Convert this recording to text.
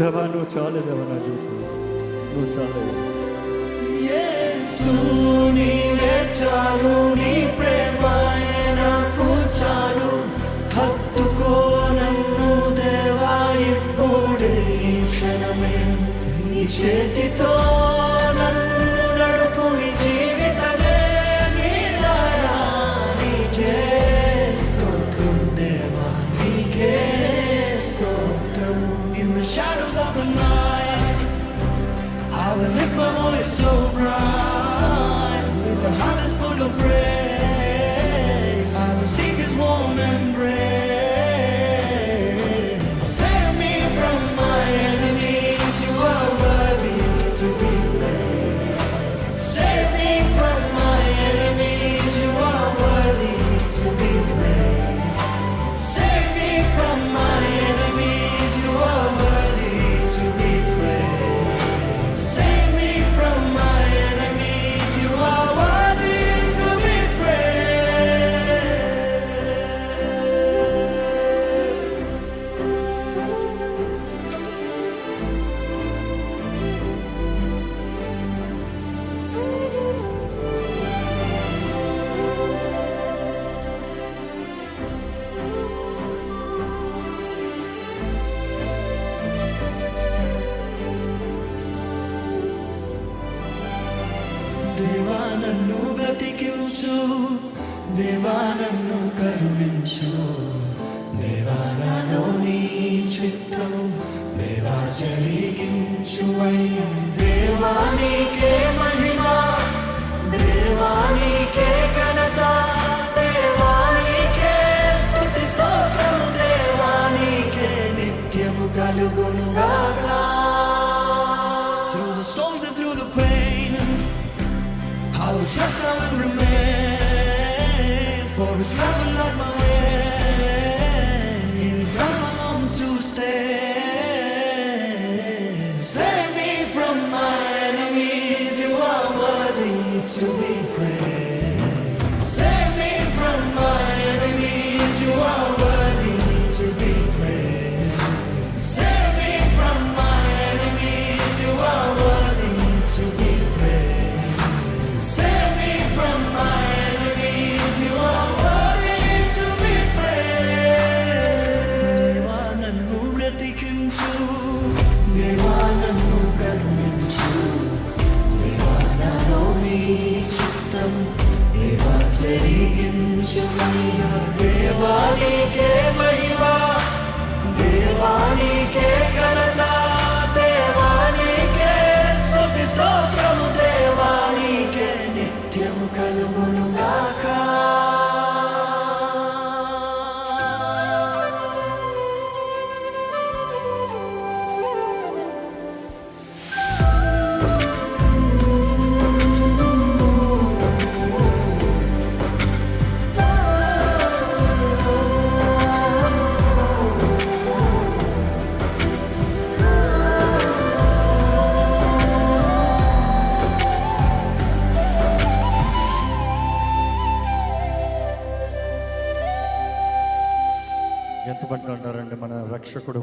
దేవా నువ్వు చాలు దేవా, నా జీవితంలో నువ్వు చాలు. యేసు నీవే చాలు, నీ ప్రేమయే నాకు చాలు. హత్తుకో నన్ను దేవా ఇప్పుడే ఈ క్షణమే, నీ చేతితో నన్ను నడుపు ఈ జీవితమే. నీ దయా నీకే స్తోత్రం దేవా, నీకే స్తోత్రం. In the shadows of the night I will lift my voice so bright, with a heart that's full of praise I will seek His warm embrace. Save me from my enemies, you are worthy to be praised. Save me from my enemies, you are worthy to be praised. Save me from my enemies, you are worthy to be praised. Save me from my enemies, you are worthy to be praised. దేవా నన్ను బ్రతికించు, దేవా నన్ను కరుణించు. దేవా నాలో నీ చిత్తం దేవా జరిగించు అయ్యా. దేవా నీకే మహిమ, దేవా నీకే ఘనత, దేవా నీకే స్తుతి స్తోత్రం, దేవా నీకే నిత్యము కలుగునుగాక. Through the storms and through the pain I will trust, I will remain, for His love will light my hand, His love I long to stand. Save me from my enemies, you are worthy to be praised. Save me from my enemies, you are worthy to be praised. Save me from my enemies, you are worthy to be praised. Save me from my enemies, you are worthy to be praised. దేవా నన్ను బ్రతికించు, దేవా నన్ను కరుణించు. దేవా నాలో నీ చిత్తం దేవా జరిగించు అయ్యా. దేవా నీకే మహిమ, దేవా నీకే ఘనత, దేవా నీకే స్తుతి స్తోత్రము, దేవా నీకే నిత్యము కలుగునుగాక. ఎంతమంది అంటారండి మన రక్షకుడు